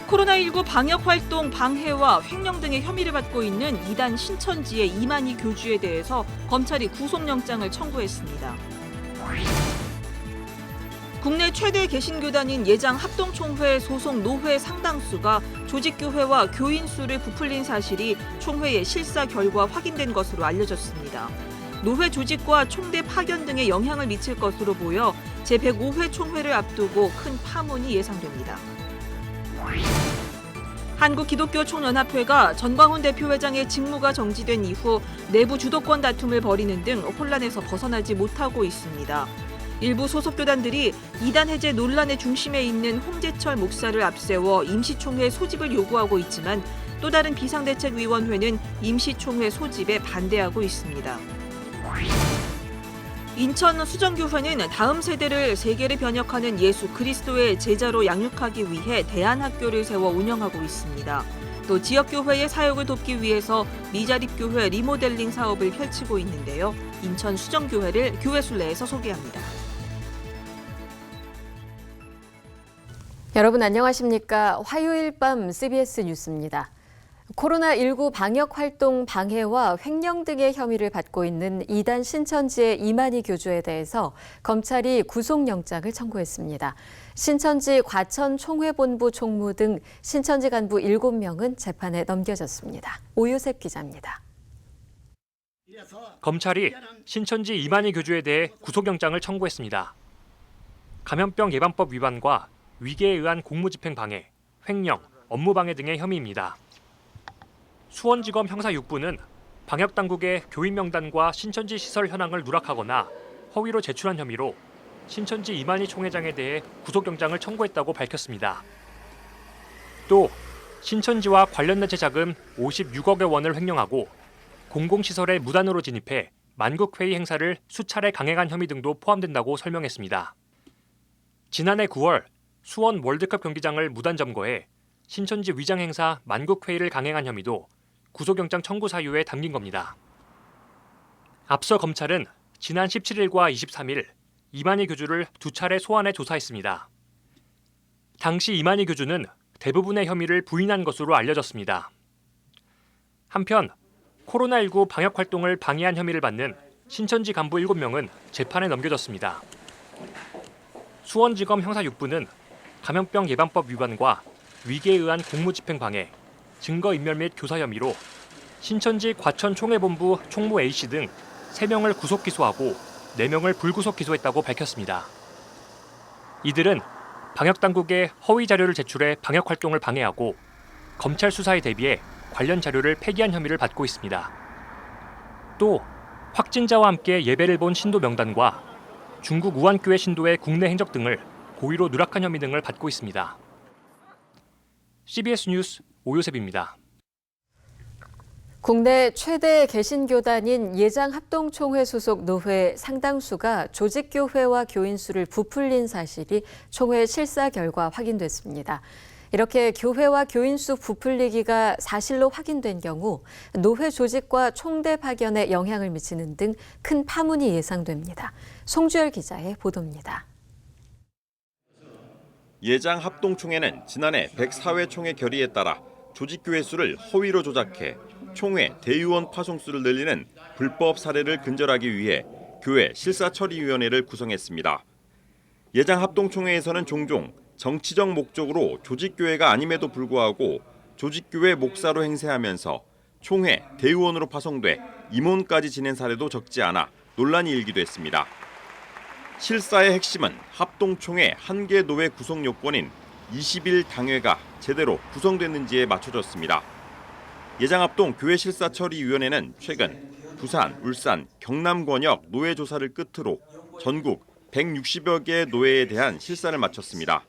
코로나19 방역활동 방해와 횡령 등의 혐의를 받고 있는 이단 신천지의 이만희 교주에 대해서 검찰이 구속영장을 청구했습니다. 국내 최대 개신교단인 예장 합동총회 소속 노회 상당수가 조직교회와 교인 수를 부풀린 사실이 총회의 실사 결과 확인된 것으로 알려졌습니다. 노회 조직과 총대 파견 등에 영향을 미칠 것으로 보여 제105회 총회를 앞두고 큰 파문이 예상됩니다. 한국기독교총연합회가 전광훈 대표회장의 직무가 정지된 이후 내부 주도권 다툼을 벌이는 등 혼란에서 벗어나지 못하고 있습니다. 일부 소속 교단들이 이단 해제 논란의 중심에 있는 홍재철 목사를 앞세워 임시총회 소집을 요구하고 있지만 또 다른 비상대책위원회는 임시총회 소집에 반대하고 있습니다. 인천 수정교회는 다음 세대를 세계를 변혁하는 예수 그리스도의 제자로 양육하기 위해 대안학교를 세워 운영하고 있습니다. 또 지역교회의 사역을 돕기 위해서 미자립교회 리모델링 사업을 펼치고 있는데요. 인천 수정교회를 교회 순례에서 소개합니다. 여러분 안녕하십니까? 화요일 밤 CBS 뉴스입니다. 코로나19 방역활동 방해와 횡령 등의 혐의를 받고 있는 이단 신천지의 이만희 교주에 대해서 검찰이 구속영장을 청구했습니다. 신천지 과천총회본부 총무 등 신천지 간부 7명은 재판에 넘겨졌습니다. 오유셉 기자입니다. 검찰이 신천지 이만희 교주에 대해 구속영장을 청구했습니다. 감염병 예방법 위반과 위계에 의한 공무집행 방해, 횡령, 업무방해 등의 혐의입니다. 수원지검 형사 6부는 방역당국의 교인 명단과 신천지 시설 현황을 누락하거나 허위로 제출한 혐의로 신천지 이만희 총회장에 대해 구속영장을 청구했다고 밝혔습니다. 또 신천지와 관련 단체 자금 56억여 원을 횡령하고 공공시설에 무단으로 진입해 만국회의 행사를 수차례 강행한 혐의 등도 포함된다고 설명했습니다. 지난해 9월 수원 월드컵 경기장을 무단 점거해 신천지 위장 행사 만국회의를 강행한 혐의도 구속영장 청구 사유에 담긴 겁니다. 앞서 검찰은 지난 17일과 23일 이만희 교주를 2차례 소환해 조사했습니다. 당시 이만희 교주는 대부분의 혐의를 부인한 것으로 알려졌습니다. 한편 코로나19 방역활동을 방해한 혐의를 받는 신천지 간부 7명은 재판에 넘겨졌습니다. 수원지검 형사 6부는 감염병 예방법 위반과 위계에 의한 공무집행 방해, 증거인멸 및 교사 혐의로 신천지 과천총회본부 총무 A씨 등 3명을 구속 기소하고 4명을 불구속 기소했다고 밝혔습니다. 이들은 방역당국에 허위 자료를 제출해 방역활동을 방해하고 검찰 수사에 대비해 관련 자료를 폐기한 혐의를 받고 있습니다. 또 확진자와 함께 예배를 본 신도 명단과 중국 우한교회 신도의 국내 행적 등을 고의로 누락한 혐의 등을 받고 있습니다. CBS 뉴스 오요셉입니다. 국내 최대 개신교단인 예장합동총회 소속 노회 상당수가 조직교회와 교인 수를 부풀린 사실이 총회 실사 결과 확인됐습니다. 이렇게 교회와 교인 수 부풀리기가 사실로 확인된 경우 노회 조직과 총대 파견에 영향을 미치는 등 큰 파문이 예상됩니다. 송주열 기자의 보도입니다. 예장합동총회는 지난해 104회 총회 결의에 따라 조직교회 수를 허위로 조작해 총회 대의원 파송수를 늘리는 불법 사례를 근절하기 위해 교회 실사처리위원회를 구성했습니다. 예장합동총회에서는 종종 정치적 목적으로 조직교회가 아님에도 불구하고 조직교회 목사로 행세하면서 총회 대의원으로 파송돼 임원까지 지낸 사례도 적지 않아 논란이 일기도 했습니다. 실사의 핵심은 합동총회 한계 노회 구성 요건인 20일 당회가 제대로 구성됐는지에 맞춰졌습니다. 예장합동 교회실사처리위원회는 최근 부산, 울산, 경남 권역 노회 조사를 끝으로 전국 160여 개의 노회에 대한 실사를 마쳤습니다.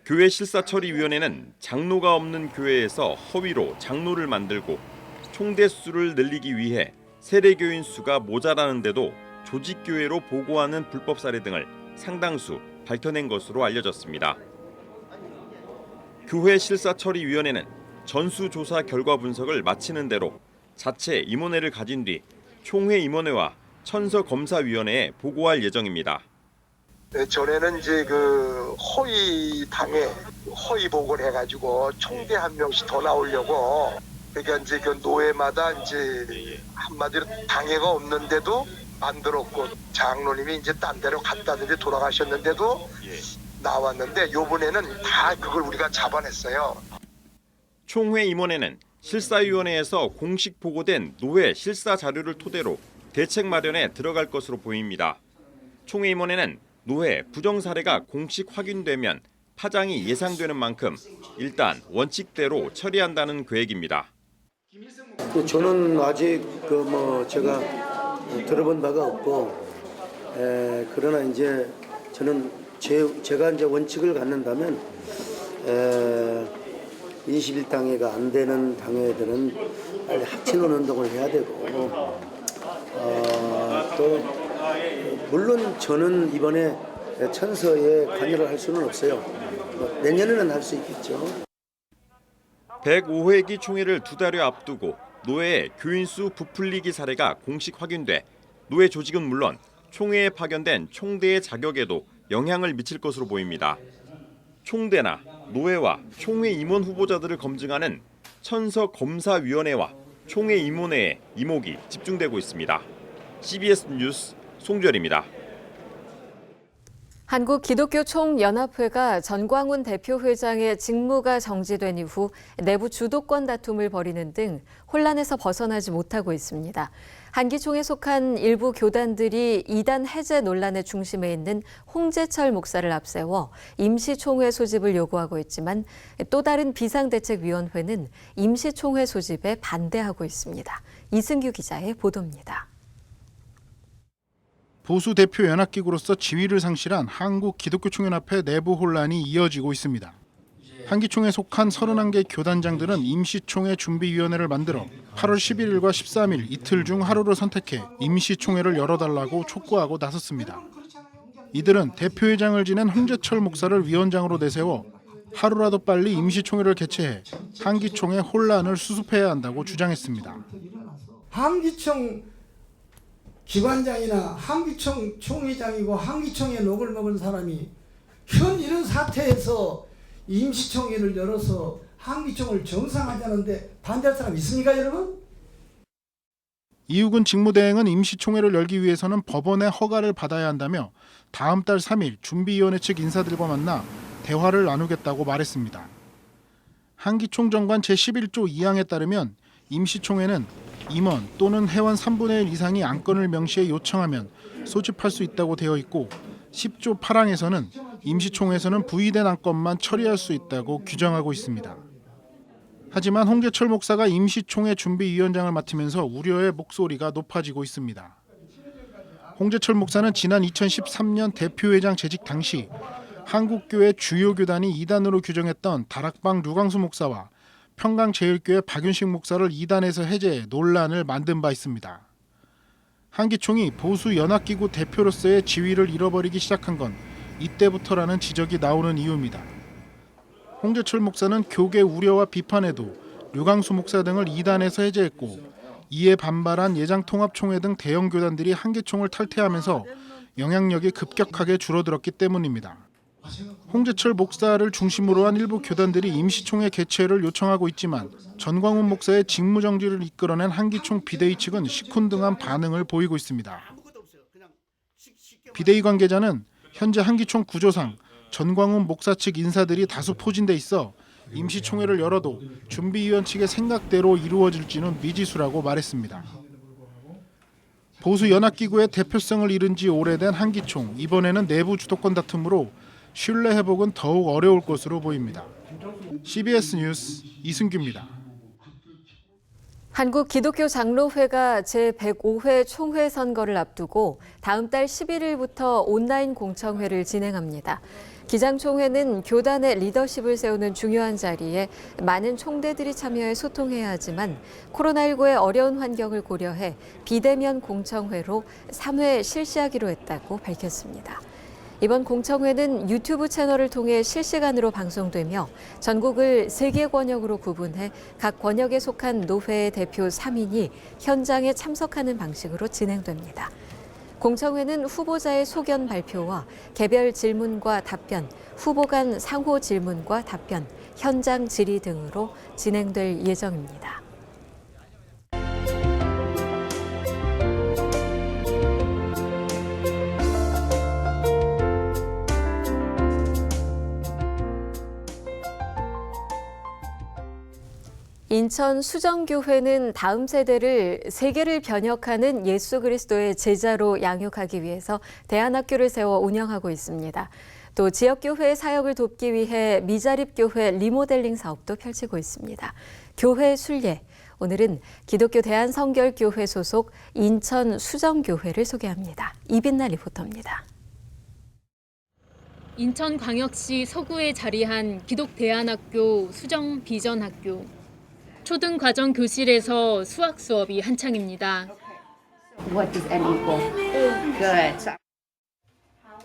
교회실사처리위원회는 장로가 없는 교회에서 허위로 장로를 만들고 총대 수를 늘리기 위해 세례교인 수가 모자라는데도 조직교회로 보고하는 불법 사례 등을 상당수 밝혀낸 것으로 알려졌습니다. 교회 실사처리위원회는 전수조사 결과 분석을 마치는 대로 자체 임원회를 가진 뒤 총회 임원회와 천서검사위원회에 보고할 예정입니다. 전에는 이제 그 허위 방해, 허위복을 해가지고 총대 한 명씩 더 나오려고. 그러니까 이제 그 노회마다 이제 한마디로 당회가 없는데도 만들었고, 장로님이 이제 딴 데로 갔다든지 돌아가셨는데도 나왔는데, 요번에는 다 그걸 우리가 잡아냈어요. 총회 임원회는 실사위원회에서 공식 보고된 노회 실사 자료를 토대로 대책 마련에 들어갈 것으로 보입니다. 총회 임원회는 노회 부정 사례가 공식 확인되면 파장이 예상되는 만큼 일단 원칙대로 처리한다는 계획입니다. 저는 아직 제가 들어본 바가 없고, 그러나 이제 저는 제가 이제 원칙을 갖는다면 21당회가 안 되는 당회들은 빨리 합치는 운동을 해야 되고, 또 물론 저는 이번에 천서에 관여를 할 수는 없어요. 내년에는 할 수 있겠죠. 105회기 총회를 2달여 앞두고 노회의 교인수 부풀리기 사례가 공식 확인돼 노회 조직은 물론 총회에 파견된 총대의 자격에도 영향을 미칠 것으로 보입니다. 총대나 노회와 총회 임원 후보자들을 검증하는 천서검사위원회와 총회 임원회의 이목이 집중되고 있습니다. CBS 뉴스 송주열입니다. 한국기독교총연합회가 전광훈 대표 회장의 직무가 정지된 이후 내부 주도권 다툼을 벌이는 등 혼란에서 벗어나지 못하고 있습니다. 한기총에 속한 일부 교단들이 이단 해제 논란의 중심에 있는 홍재철 목사를 앞세워 임시총회 소집을 요구하고 있지만 또 다른 비상대책위원회는 임시총회 소집에 반대하고 있습니다. 이승규 기자의 보도입니다. 보수 대표 연합기구로서 지위를 상실한 한국기독교총연합회 내부 혼란이 이어지고 있습니다. 한기총에 속한 31개 교단장들은 임시총회 준비위원회를 만들어 8월 11일과 13일 이틀 중 하루를 선택해 임시총회를 열어달라고 촉구하고 나섰습니다. 이들은 대표회장을 지낸 홍재철 목사를 위원장으로 내세워 하루라도 빨리 임시총회를 개최해 한기총의 혼란을 수습해야 한다고 주장했습니다. 한기총 기관장이나 한기총 총회장이고 한기총에 녹을 먹은 사람이 현 이런 사태에서 임시총회를 열어서 한기총을 정상화하자는데 반대할 사람 있습니까, 여러분? 이욱은 직무대행은 임시총회를 열기 위해서는 법원의 허가를 받아야 한다며 다음 달 3일 준비위원회 측 인사들과 만나 대화를 나누겠다고 말했습니다. 한기총 정관 제11조 2항에 따르면 임시총회는 임원 또는 회원 3분의 1 이상이 안건을 명시해 요청하면 소집할 수 있다고 되어 있고 10조 8항에서는 임시총회에서는 부의된 안건만 처리할 수 있다고 규정하고 있습니다. 하지만 홍재철 목사가 임시총회 준비위원장을 맡으면서 우려의 목소리가 높아지고 있습니다. 홍재철 목사는 지난 2013년 대표회장 재직 당시 한국교회 주요 교단이 이단으로 규정했던 다락방 류광수 목사와 평강제일교회 박윤식 목사를 이단에서 해제해 논란을 만든 바 있습니다. 한기총이 보수 연합기구 대표로서의 지위를 잃어버리기 시작한 건 이때부터라는 지적이 나오는 이유입니다. 홍재철 목사는 교계 우려와 비판에도 류광수 목사 등을 이단에서 해제했고 이에 반발한 예장통합총회 등 대형 교단들이 한기총을 탈퇴하면서 영향력이 급격하게 줄어들었기 때문입니다. 홍재철 목사를 중심으로 한 일부 교단들이 임시총회 개최를 요청하고 있지만 전광훈 목사의 직무정지를 이끌어낸 한기총 비대위 측은 시큰둥한 반응을 보이고 있습니다. 비대위 관계자는 현재 한기총 구조상 전광훈 목사 측 인사들이 다수 포진돼 있어 임시총회를 열어도 준비위원 측의 생각대로 이루어질지는 미지수라고 말했습니다. 보수 연합기구의 대표성을 잃은 지 오래된 한기총, 이번에는 내부 주도권 다툼으로 신뢰 회복은 더욱 어려울 것으로 보입니다. CBS 뉴스 이승규입니다. 한국기독교장로회가 제105회 총회 선거를 앞두고 다음 달 11일부터 온라인 공청회를 진행합니다. 기장총회는 교단의 리더십을 세우는 중요한 자리에 많은 총대들이 참여해 소통해야 하지만 코로나19의 어려운 환경을 고려해 비대면 공청회로 3회 실시하기로 했다고 밝혔습니다. 이번 공청회는 유튜브 채널을 통해 실시간으로 방송되며 전국을 3개 권역으로 구분해 각 권역에 속한 노회의 대표 3인이 현장에 참석하는 방식으로 진행됩니다. 공청회는 후보자의 소견 발표와 개별 질문과 답변, 후보 간 상호 질문과 답변, 현장 질의 등으로 진행될 예정입니다. 인천 수정교회는 다음 세대를 세계를 변혁하는 예수 그리스도의 제자로 양육하기 위해서 대안학교를 세워 운영하고 있습니다. 또 지역교회의 사역을 돕기 위해 미자립교회 리모델링 사업도 펼치고 있습니다. 교회 순례, 오늘은 기독교 대한성결교회 소속 인천 수정교회를 소개합니다. 이빈나 리포터입니다. 인천광역시 서구에 자리한 기독대안학교 수정비전학교. 초등과정 교실에서 수학 수업이 한창입니다. What does n equal? Good.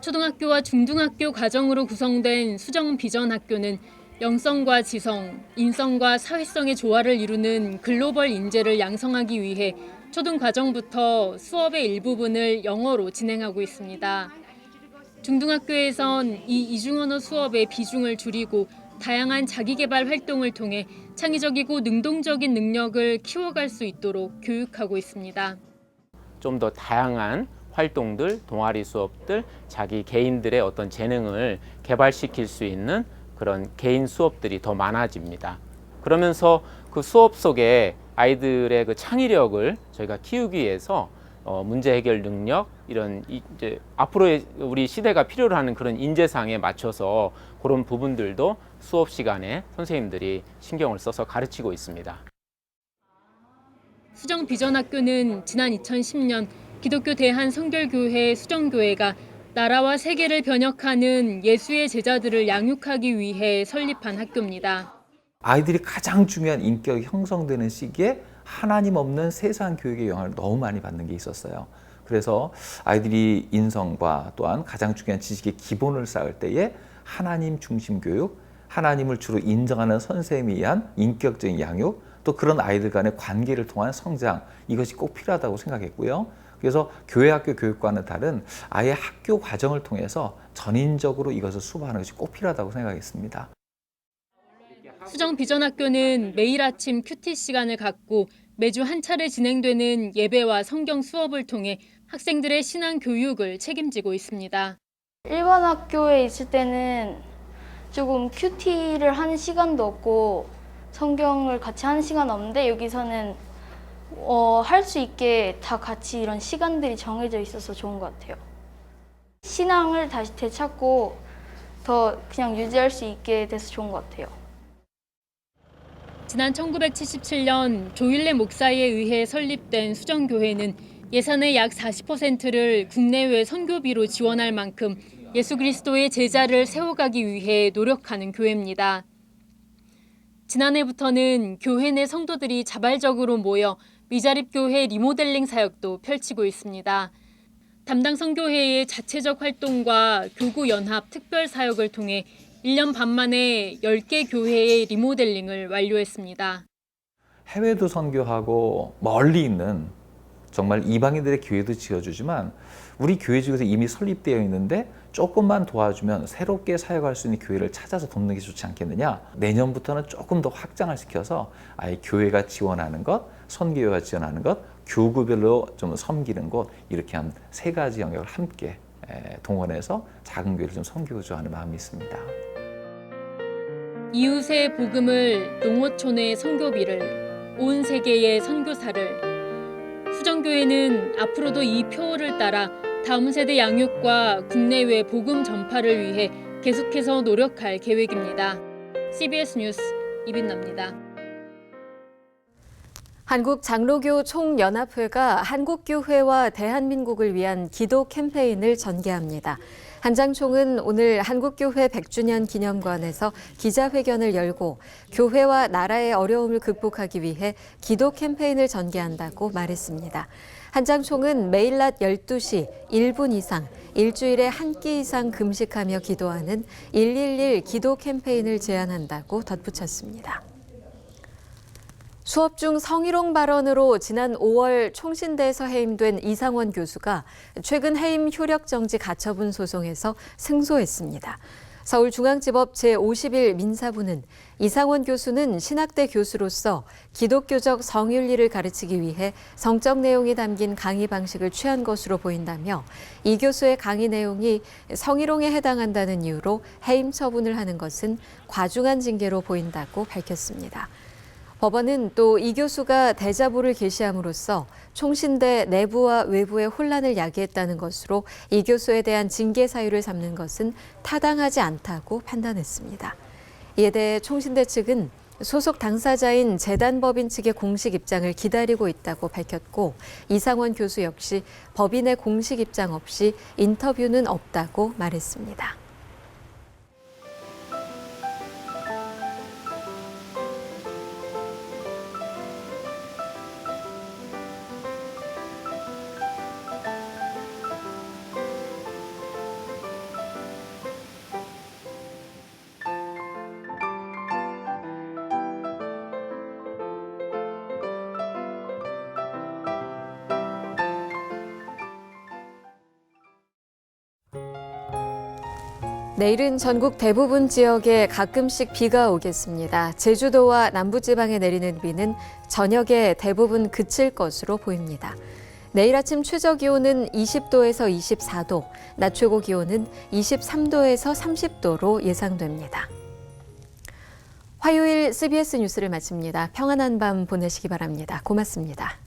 초등학교와 중등학교 과정으로 구성된 수정비전학교는 영성과 지성, 인성과 사회성의 조화를 이루는 글로벌 인재를 양성하기 위해 초등과정부터 수업의 일부분을 영어로 진행하고 있습니다. 중등학교에선 이 이중언어 수업의 비중을 줄이고 다양한 자기개발 활동을 통해 창의적이고 능동적인 능력을 키워갈 수 있도록 교육하고 있습니다. 좀 더 다양한 활동들, 동아리 수업들, 자기 개인들의 어떤 재능을 개발시킬 수 있는 그런 개인 수업들이 더 많아집니다. 그러면서 그 수업 속에 아이들의 그 창의력을 저희가 키우기 위해서 문제 해결 능력, 이런 이제 앞으로의 우리 시대가 필요로 하는 그런 인재상에 맞춰서 그런 부분들도 수업 시간에 선생님들이 신경을 써서 가르치고 있습니다. 수정비전학교는 지난 2010년 기독교 대한성결교회 수정교회가 나라와 세계를 변혁하는 예수의 제자들을 양육하기 위해 설립한 학교입니다. 아이들이 가장 중요한 인격이 형성되는 시기에 하나님 없는 세상 교육의 영향을 너무 많이 받는 게 있었어요. 그래서 아이들이 인성과 또한 가장 중요한 지식의 기본을 쌓을 때에 하나님 중심 교육, 하나님을 주로 인정하는 선생님에 의한 인격적인 양육, 또 그런 아이들 간의 관계를 통한 성장, 이것이 꼭 필요하다고 생각했고요. 그래서 교회 학교 교육과는 다른 아예 학교 과정을 통해서 전인적으로 이것을 수업하는 것이 꼭 필요하다고 생각했습니다. 수정비전학교는 매일 아침 큐티 시간을 갖고 매주 한 차례 진행되는 예배와 성경 수업을 통해 학생들의 신앙 교육을 책임지고 있습니다. 일반 학교에 있을 때는 조금 큐티를 하는 시간도 없고 성경을 같이 하는 시간 없는데 여기서는 할 수 있게 다 같이 이런 시간들이 정해져 있어서 좋은 것 같아요. 신앙을 다시 되찾고 더 그냥 유지할 수 있게 돼서 좋은 것 같아요. 지난 1977년 조일레 목사에 의해 설립된 수정교회는 예산의 약 40%를 국내외 선교비로 지원할 만큼 예수 그리스도의 제자를 세워가기 위해 노력하는 교회입니다. 지난해부터는 교회 내 성도들이 자발적으로 모여 미자립교회 리모델링 사역도 펼치고 있습니다. 담당 선교회의 자체적 활동과 교구연합 특별 사역을 통해 1년 반 만에 10개 교회의 리모델링을 완료했습니다. 해외도 선교하고 멀리 있는 정말 이방인들의 교회도 지어주지만 우리 교회 중에서 이미 설립되어 있는데 조금만 도와주면 새롭게 사역할 수 있는 교회를 찾아서 돕는 게 좋지 않겠느냐. 내년부터는 조금 더 확장을 시켜서 아예 교회가 지원하는 것, 선교회가 지원하는 것, 교구별로 좀 섬기는 것, 이렇게 한 세 가지 영역을 함께 동원해서 작은 교회를 좀 섬기고자 하는 마음이 있습니다. 이웃의 복음을, 농어촌의 선교비를, 온 세계의 선교사를. 수정교회는 앞으로도 이 표어를 따라 다음 세대 양육과 국내외 복음 전파를 위해 계속해서 노력할 계획입니다. CBS 뉴스 이빈나입니다. 한국장로교 총연합회가 한국교회와 대한민국을 위한 기도 캠페인을 전개합니다. 한장총은 오늘 한국교회 100주년 기념관에서 기자회견을 열고 교회와 나라의 어려움을 극복하기 위해 기도 캠페인을 전개한다고 말했습니다. 한장총은 매일 낮 12시 1분 이상, 일주일에 한 끼 이상 금식하며 기도하는 111 기도 캠페인을 제안한다고 덧붙였습니다. 수업 중 성희롱 발언으로 지난 5월 총신대에서 해임된 이상원 교수가 최근 해임 효력 정지 가처분 소송에서 승소했습니다. 서울중앙지법 제51 민사부는 이상원 교수는 신학대 교수로서 기독교적 성윤리를 가르치기 위해 성적 내용이 담긴 강의 방식을 취한 것으로 보인다며 이 교수의 강의 내용이 성희롱에 해당한다는 이유로 해임 처분을 하는 것은 과중한 징계로 보인다고 밝혔습니다. 법원은 또 이 교수가 대자보를 게시함으로써 총신대 내부와 외부의 혼란을 야기했다는 것으로 이 교수에 대한 징계 사유를 삼는 것은 타당하지 않다고 판단했습니다. 이에 대해 총신대 측은 소속 당사자인 재단법인 측의 공식 입장을 기다리고 있다고 밝혔고 이상원 교수 역시 법인의 공식 입장 없이 인터뷰는 없다고 말했습니다. 내일은 전국 대부분 지역에 가끔씩 비가 오겠습니다. 제주도와 남부지방에 내리는 비는 저녁에 대부분 그칠 것으로 보입니다. 내일 아침 최저 기온은 20도에서 24도, 낮 최고 기온은 23도에서 30도로 예상됩니다. 화요일 CBS 뉴스를 마칩니다. 평안한 밤 보내시기 바랍니다. 고맙습니다.